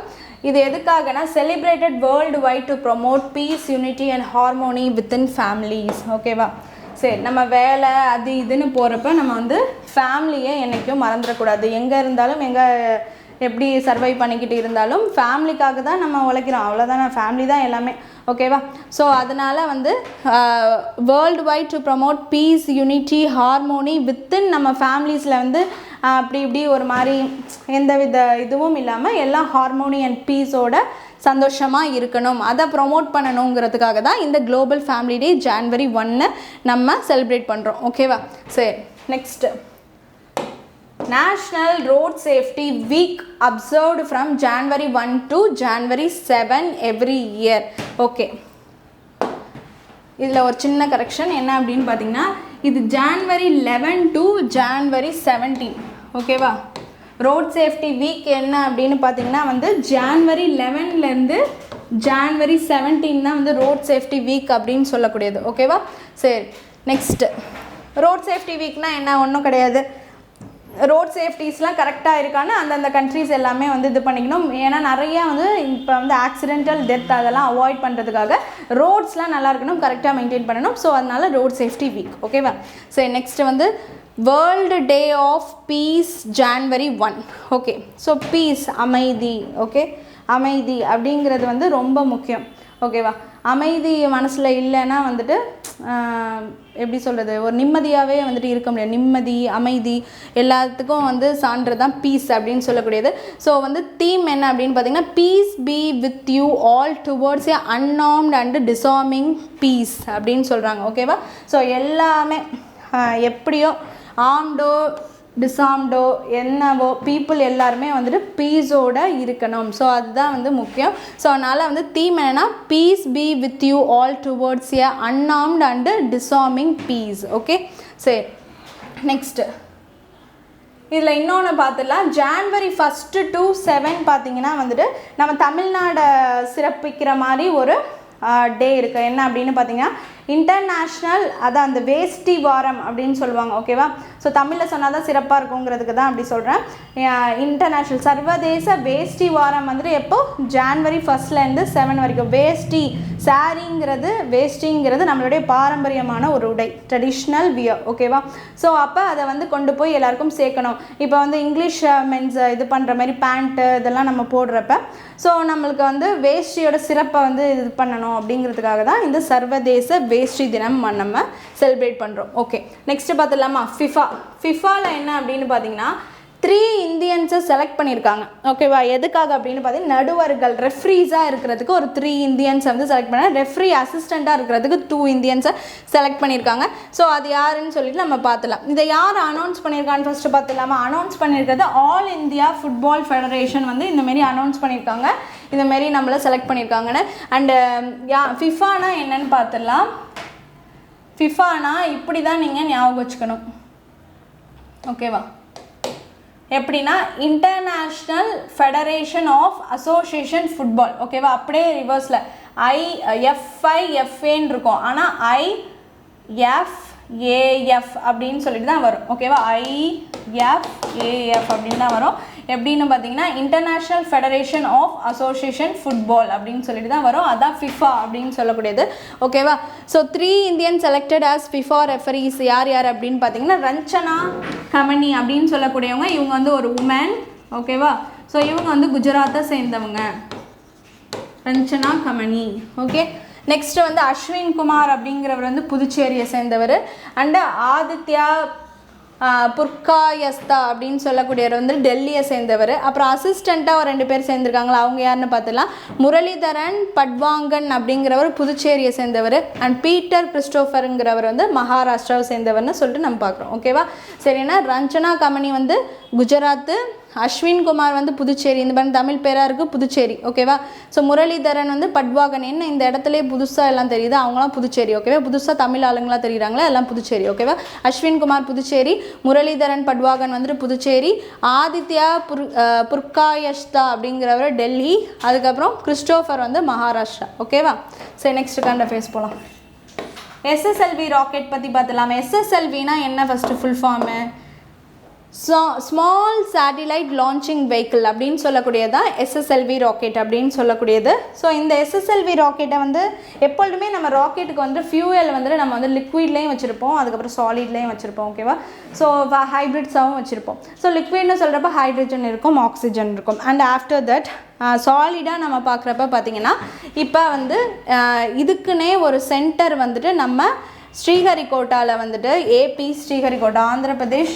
இது எதுக்காகனா celebrated world wide to promote peace, unity and harmony within families. ஓகேவா? சரி, நம்ம வேலை அது இதுன்னு போகிறப்ப நம்ம வந்து ஃபேமிலியை என்றைக்கும் மறந்துடக்கூடாது. எங்கே இருந்தாலும் எப்படி சர்வை பண்ணிக்கிட்டு இருந்தாலும் ஃபேமிலிக்காக தான் நம்ம உழைக்கிறோம், அவ்வளோதான். ஃபேமிலி தான் எல்லாமே. ஓகேவா? ஸோ அதனால் வந்து world wide to promote peace, unity, harmony within நம்ம ஃபேமிலிஸில் வந்து அப்படி இப்படி ஒரு மாதிரி எந்த வித இதுவும் இல்லாமல் எல்லாம் ஹார்மோனி அண்ட் பீஸோட சந்தோஷமாக இருக்கணும், அதை ப்ரொமோட் பண்ணணுங்கிறதுக்காக தான் இந்த குளோபல் ஃபேமிலி டே ஜான்வரி 1 நம்ம செலிப்ரேட் பண்ணுறோம். ஓகேவா? சரி, next national road safety week observed from January 1 to January 7 every year. Okay, இதில் ஒரு சின்ன கரெக்ஷன் என்ன அப்படின்னு பார்த்தீங்கன்னா, இது January 11 to January 17. ஓகேவா? ரோட் சேஃப்டி வீக் என்ன அப்படின்னு பார்த்தீங்கன்னா வந்து January 11லேருந்து January 17 தான் வந்து ரோட் சேஃப்டி வீக் அப்படின்னு சொல்லக்கூடியது. ஓகேவா? சரி, நெக்ஸ்ட்டு ரோட் சேஃப்டி வீக்னால் என்ன, ஒன்றும் கிடையாது. ரோட் சேஃப்டிஸ்லாம் கரெக்டாக இருக்கான்னு அந்தந்த கண்ட்ரிஸ் எல்லாமே வந்து இது பண்ணிக்கணும். ஏன்னா நிறையா வந்து இப்போ வந்து ஆக்சிடென்டல் டெத் அதெல்லாம் அவாய்ட் பண்ணுறதுக்காக ரோட்ஸ்லாம் நல்லா இருக்கணும், கரெக்டாக மெயின்டைன் பண்ணணும். ஸோ அதனால ரோட் சேஃப்டி வீக். ஓகேவா? சரி, நெக்ஸ்ட்டு வந்து world day of peace January 1. Okay, so peace அமைதி. ஓகே, அமைதி அப்படிங்கிறது வந்து ரொம்ப முக்கியம். ஓகேவா? அமைதி மனசில் இல்லைன்னா வந்துட்டு எப்படி சொல்கிறது, ஒரு நிம்மதியாகவே வந்துட்டு இருக்க முடியாது. நிம்மதி, அமைதி எல்லாத்துக்கும் வந்து சான்று தான் பீஸ் அப்படின்னு சொல்லக்கூடியது. ஸோ வந்து தீம் என்ன அப்படின்னு பார்த்தீங்கன்னா, peace be with you all towards a unarmed and disarming peace அப்படின்னு சொல்கிறாங்க. ஓகேவா? ஸோ எல்லாமே எப்படியோ ஆர்ம்டோ டிசார்ம்டோ என்னவோ பீப்புள் எல்லாருமே வந்துட்டு பீஸோட இருக்கணும். ஸோ அதுதான் வந்து முக்கியம். ஸோ அதனால் வந்து தீம் என்னென்னா, peace be with you all towards a unarmed and disarming peace. Okay, சரி, நெக்ஸ்ட்டு இதில் இன்னொன்று பார்த்துடலாம். January 1 to 7 பார்த்திங்கன்னா வந்துட்டு நம்ம தமிழ்நாடை சிறப்பிக்கிற மாதிரி ஒரு டே இருக்குது. என்ன அப்படின்னு பார்த்தீங்கன்னா, இன்டர்நேஷ்னல், அதான் அந்த வேஷ்டி வாரம் அப்படின்னு சொல்லுவாங்க. ஓகேவா? ஸோ தமிழில் சொன்னால் தான் சிறப்பாக இருக்குங்கிறதுக்கு தான் அப்படி சொல்கிறேன். இன்டர்நேஷ்னல் சர்வதேச வேஷ்டி வாரம் வந்துட்டு எப்போ, January 1லேருந்து 7 வரைக்கும். வேஷ்டி, வேஷ்டிங்கிறது நம்மளுடைய பாரம்பரியமான ஒரு உடை, ட்ரெடிஷ்னல் வியர். ஓகேவா? ஸோ அப்போ அதை வந்து கொண்டு போய் எல்லாருக்கும் சேர்க்கணும். இப்போ வந்து இங்கிலீஷ் மென்ஸ் இது பண்ணுற மாதிரி பேண்ட்டு இதெல்லாம் நம்ம போடுறப்ப ஸோ நம்மளுக்கு வந்து வேஷ்டியோட சிறப்பை வந்து இது பண்ணணும் அப்படிங்கிறதுக்காக தான் இந்த சர்வதேச வேஷ்டி தினம் நம்ம செலிப்ரேட் பண்ணுறோம். ஓகே, நெக்ஸ்ட்டு பார்த்துடலாமா? ஃபிஃபாவில் என்ன அப்படின்னு பார்த்தீங்கன்னா 3 இந்தியன்ஸை செலக்ட் பண்ணியிருக்காங்க. ஓகேவா? எதுக்காக அப்படின்னு பார்த்தீங்கன்னா, நடுவர்கள் ரெஃப்ரீஸாக இருக்கிறதுக்கு ஒரு 3 இந்தியன்ஸை வந்து செலக்ட் பண்ண, ரெஃப்ரி அசிஸ்டண்ட்டாக இருக்கிறதுக்கு 2 இந்தியன்ஸை செலக்ட் பண்ணியிருக்காங்க. ஸோ அது யாருன்னு சொல்லிட்டு நம்ம பார்த்துலாம். இதை யார் அனௌன்ஸ் பண்ணியிருக்கான்னு ஃபஸ்ட்டு பார்த்துலாமா? அனௌன்ஸ் பண்ணியிருக்கிறது ஆல் இந்தியா ஃபுட்பால் ஃபெடரேஷன் வந்து இந்தமாரி அனௌன்ஸ் பண்ணியிருக்காங்க, இந்தமாரி நம்மளை செலக்ட் பண்ணியிருக்காங்கன்னு. அண்டு ஃபிஃபானா என்னன்னு பார்த்துடலாம். ஃபிஃபானா இப்படி தான் நீங்கள் ஞாபகம் வச்சுக்கணும். ஓகேவா? எப்படின்னா international federation of association football. ஓகேவா? அப்படியே ரிவர்ஸில் IFAன்னு இருக்கும். ஆனால் IFAF அப்படின்னு சொல்லிட்டு தான் வரும். ஓகேவா? IFAF அப்படின்னு தான் வரும். எப்படின்னு பார்த்தீங்கன்னா international federation of association football அப்படின்னு சொல்லிட்டு தான் வரும். அதான் ஃபிஃபா அப்படின்னு சொல்லக்கூடியது. ஓகேவா? So 3 Indian selected as FIFA referees யார் யார் அப்படின்னு பார்த்தீங்கன்னா ரஞ்சனா கமனி அப்படின்னு சொல்லக்கூடியவங்க. இவங்க வந்து ஒரு உமன். ஓகேவா? ஸோ இவங்க வந்து குஜராத்தை சேர்ந்தவங்க, ரஞ்சனா கமனி. ஓகே. நெக்ஸ்ட்டு வந்து அஸ்வின் குமார் அப்படிங்கிறவர் வந்து புதுச்சேரியை சேர்ந்தவர். அண்டு ஆதித்யா புர்காயஸ்தா அப்படின்னு சொல்லக்கூடியவர் வந்து டெல்லியை சேர்ந்தவர். அப்புறம் அசிஸ்டண்ட்டாக ஒரு 2 பேர் சேர்ந்துருக்காங்களா, அவங்க யாருன்னு பார்த்துலாம். முரளிதரன் பட்வாங்கன் அப்படிங்கிறவர் புதுச்சேரியை சேர்ந்தவர். அண்ட் பீட்டர் கிறிஸ்டோஃபருங்கிறவர் வந்து மகாராஷ்டிராவை சேர்ந்தவர்னு சொல்லிட்டு நம்ம பார்க்குறோம். ஓகேவா? சரினா ரஞ்சனா கமனி வந்து குஜராத்து, அஸ்வின் குமார் வந்து புதுச்சேரி, இந்த மாதிரி தமிழ் பேராக இருக்குது புதுச்சேரி. ஓகேவா? ஸோ முரளிதரன் வந்து பட்வாகன், என்ன இந்த இடத்துலேயே புதுசாக எல்லாம் தெரியுது, அவங்களாம் புதுச்சேரி. ஓகேவா? புதுசாக தமிழ் ஆளுங்களாம் தெரியுறாங்களா, எல்லாம் புதுச்சேரி. ஓகேவா? அஸ்வின் குமார் புதுச்சேரி, முரளிதரன் பட்வாகன் வந்துட்டு புதுச்சேரி, ஆதித்யா புர்காயஸ்தா அப்படிங்கிறவர் டெல்லி, அதுக்கப்புறம் கிறிஸ்டோஃபர் வந்து மகாராஷ்டிரா. ஓகேவா? சரி, நெக்ஸ்ட் கண்ட ஃபேஸ் போகலாம். SSLV ராக்கெட் பற்றி பார்த்துலாமா. SSLVனா என்ன first full form? Small satellite launching vehicle அப்படின்னு சொல்லக்கூடியதான் SSLV ராக்கெட் அப்படின்னு சொல்லக்கூடியது. ஸோ இந்த SSLV ராக்கெட்டை வந்து எப்பொழுதுமே நம்ம ராக்கெட்டுக்கு வந்து ஃபியூயல் வந்துட்டு நம்ம வந்து லிக்விட்லேயும் வச்சுருப்போம், அதுக்கப்புறம் சாலிட்லேயும் வச்சுருப்போம். ஓகேவா? ஸோ ஹைப்ரிட்ஸாகவும் வச்சுருப்போம். ஸோ லிக்விட்னு சொல்கிறப்ப ஹைட்ரஜன் இருக்கும், ஆக்சிஜன் இருக்கும். அண்ட் ஆஃப்டர் தட் சாலிடாக நம்ம பார்க்குறப்ப பார்த்திங்கன்னா இப்போ வந்து இதுக்குன்னே ஒரு சென்டர் வந்துட்டு நம்ம ஸ்ரீஹரிகோட்டாவில் வந்துட்டு AP ஸ்ரீஹரிகோட்டா, ஆந்திர பிரதேஷ்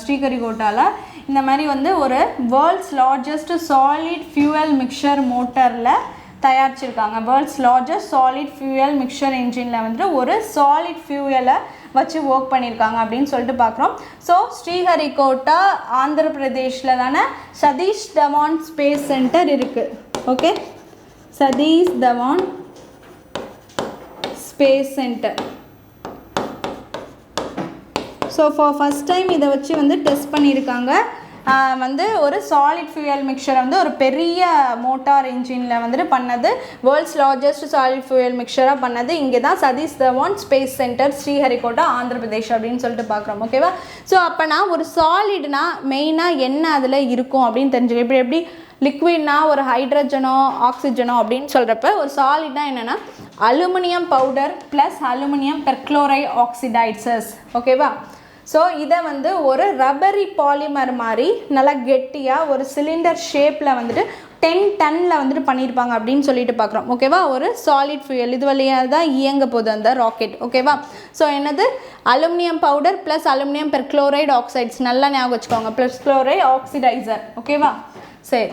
ஸ்ரீஹரிகோட்டாவில் இந்த மாதிரி வந்து ஒரு world's largest solid fuel mixer மோட்டரில் தயாரிச்சிருக்காங்க. World's largest solid fuel mixer இன்ஜினில் வந்துட்டு ஒரு சாலிட் ஃபியூயலை வச்சு ஒர்க் பண்ணியிருக்காங்க அப்படின்னு சொல்லிட்டு பார்க்குறோம். ஸோ ஸ்ரீஹரிகோட்டா ஆந்திர பிரதேஷில் தானே சதீஷ் தவான் ஸ்பேஸ் சென்டர் இருக்குது. Okay, Satish Dhawan space centre. So for first time இதை வச்சு வந்து டெஸ்ட் பண்ணியிருக்காங்க. வந்து ஒரு சாலிட் ஃபியூயல் மிக்சரை வந்து ஒரு பெரிய மோட்டார் இன்ஜினில் வந்துட்டு பண்ணது, வேர்ல்ட்ஸ் லார்ஜஸ்ட் சாலிட் ஃபியூயல் மிக்சராக பண்ணது இங்கே தான் சதீஷ் தவான் ஸ்பேஸ் சென்டர் ஸ்ரீஹரிகோட்டா ஆந்திர பிரதேஷ் அப்படின்னு சொல்லிட்டு பார்க்குறோம். ஓகேவா? ஸோ அப்போனா ஒரு சாலிட்னா மெயினாக என்ன அதில் இருக்கும் அப்படின்னு தெரிஞ்சுக்க. இப்படி எப்படி லிக்விட்னா ஒரு ஹைட்ரஜனோ ஆக்சிஜனோ அப்படின்னு சொல்கிறப்ப ஒரு சாலிட்னா என்னென்னா aluminium powder plus aluminium perchlorate oxidisers. ஓகேவா? ஸோ இதை வந்து ஒரு ரப்பரி பாலிமர் மாதிரி நல்லா கெட்டியாக ஒரு சிலிண்டர் ஷேப்பில் வந்துட்டு 10 டன்னில் வந்துட்டு பண்ணியிருப்பாங்க அப்படின்னு சொல்லிட்டு பார்க்குறோம். ஓகேவா? ஒரு சாலிட் ஃபியூயல் இது வழியாக தான் இயங்க போகுது அந்த ராக்கெட். ஓகேவா? ஸோ என்னது aluminium powder plus aluminium perchlorate oxides, நல்லா ஞாபகம் வச்சுக்கோங்க, பெர்க்ளோரைட் ஆக்சிடைசர். ஓகேவா? சரி,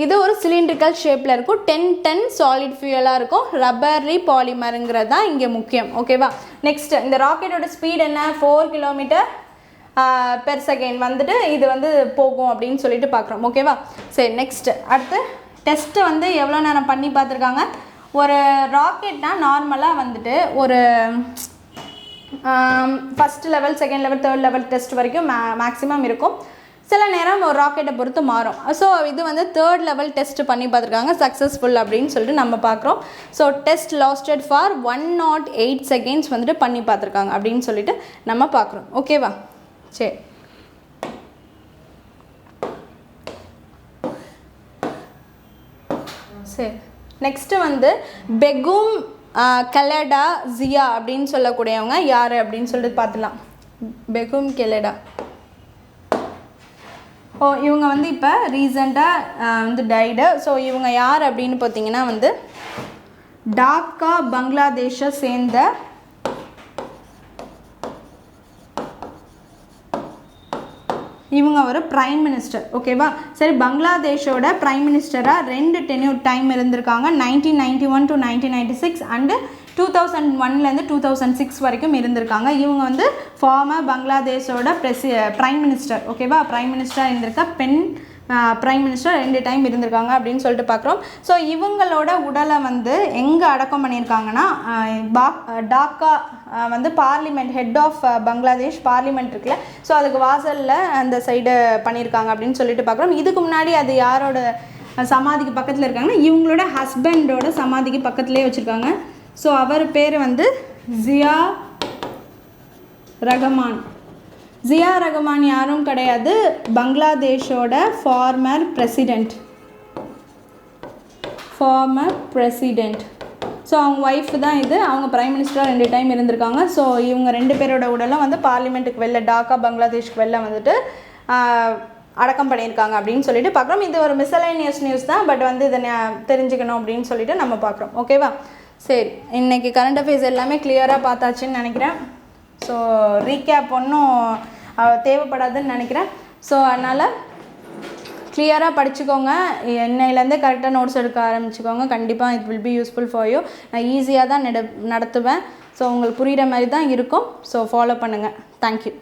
இது ஒரு சிலிண்ட்ரிக்கல் ஷேப்பில் இருக்கும், 10 டன் சாலிட் ஃபியூயலாக இருக்கும், ரப்பரி பாலிமருங்கிறது தான் இங்கே முக்கியம். ஓகேவா? நெக்ஸ்ட்டு இந்த ராக்கெட்டோட ஸ்பீட் என்ன? 4 கிலோமீட்டர் பெர் செகண்ட் வந்துட்டு இது வந்து போகும் அப்படின்னு சொல்லிட்டு பார்க்குறோம். ஓகேவா? சரி, நெக்ஸ்ட்டு அடுத்து டெஸ்ட்டு வந்து எவ்வளோ நேரம் பண்ணி பார்த்துருக்காங்க. ஒரு ராக்கெட்னால் நார்மலாக வந்துட்டு ஒரு first level, second level, third level test வரைக்கும் மேக்ஸிமம் இருக்கும். சில நேரம் ஒரு ராக்கெட்டை பொறுத்து மாறும். ஸோ இது வந்து 3rd லெவல் டெஸ்ட் பண்ணி பார்த்துருக்காங்க, சக்ஸஸ்ஃபுல் அப்படின்னு சொல்லிட்டு நம்ம பார்க்குறோம். So test lasted for 108 seconds வந்துட்டு பண்ணி பார்த்துருக்காங்க அப்படின்னு சொல்லிட்டு நம்ம பார்க்குறோம். ஓகேவா? சரி, சரி, நெக்ஸ்ட்டு வந்து பெகும் கெலடா ஜியா அப்படின்னு சொல்லக்கூடியவங்க யார் அப்படின்னு சொல்லிட்டு பார்த்துலாம். பெகும் கெலடா, இவங்க வந்து இப்போ ரீசெண்டாக வந்து டைடு. ஸோ இவங்க யார் அப்படின்னு பார்த்தீங்கன்னா வந்து டாக்கா பங்களாதேஷை சேர்ந்த இவங்க ஒரு பிரைம் மினிஸ்டர். ஓகேவா? சரி, பங்களாதேஷோட பிரைம் மினிஸ்டராக 2 டென்யூர் டைம் இருந்திருக்காங்க, 1991 to 1996 அண்டு 2001லேருந்து 2006 வரைக்கும் இருந்திருக்காங்க. இவங்க வந்து ஃபார்மர் பங்களாதேஷோட பிரைம் மினிஸ்டர். ஓகேவா? பிரைம் மினிஸ்டராக இருந்திருக்க பிரைம் மினிஸ்டர் 2 டைம் இருந்திருக்காங்க அப்படின்னு சொல்லிட்டு பார்க்குறோம். ஸோ இவங்களோட உடலை வந்து எங்கே அடக்கம் பண்ணியிருக்காங்கன்னா டாக்கா வந்து parliament head of Bangladesh parliament இருக்குல்ல, ஸோ அதுக்கு வாசலில் அந்த சைடு பண்ணியிருக்காங்க அப்படின்னு சொல்லிட்டு பார்க்குறோம். இதுக்கு முன்னாடி அது யாரோட சமாதிக்கு பக்கத்தில் இருக்காங்கன்னா இவங்களோட ஹஸ்பண்டோட சமாதிக்கு பக்கத்துலேயே வச்சுருக்காங்க. ஸோ அவர் பேர் வந்து ஜியா ரஹ்மான். ஜியா ரஹ்மான் யாரும் கிடையாது, பங்களாதேஷோட ஃபார்மர் பிரசிடெண்ட். ஸோ அவங்க ஒய்ஃப் தான் இது. அவங்க பிரைம் மினிஸ்டராக 2 டைம் இருந்திருக்காங்க. ஸோ இவங்க 2 பேரோட உடலும் வந்து பார்லிமெண்ட்டுக்கு வெளில டாக்கா பங்களாதேஷ்க்கு வெளில வந்துட்டு அடக்கம் பண்ணியிருக்காங்க அப்படின்னு சொல்லிட்டு பார்க்குறோம். இது ஒரு மிஸ்சலேனியஸ் நியூஸ் தான், பட் வந்து இதை தெரிஞ்சுக்கணும் அப்படின்னு சொல்லிட்டு நம்ம பார்க்குறோம். ஓகேவா? சரி, இன்றைக்கி கரண்ட் அஃபேர்ஸ் எல்லாமே கிளியராக பார்த்தாச்சுன்னு நினைக்கிறேன். ஸோ ரீகேப் ஒன்றும் தேவைப்படாதுன்னு நினைக்கிறேன். ஸோ அதனால் கிளியராக படிச்சுக்கோங்க. இன்னையிலேருந்தே கரெக்டாக நோட்ஸ் எடுக்க ஆரம்பிச்சுக்கோங்க. கண்டிப்பாக it will be useful for you. நான் ஈஸியாக தான் நடத்துவேன். ஸோ உங்களுக்கு புரிகிற மாதிரி தான் இருக்கும். ஸோ ஃபாலோ பண்ணுங்கள். தேங்க்யூ.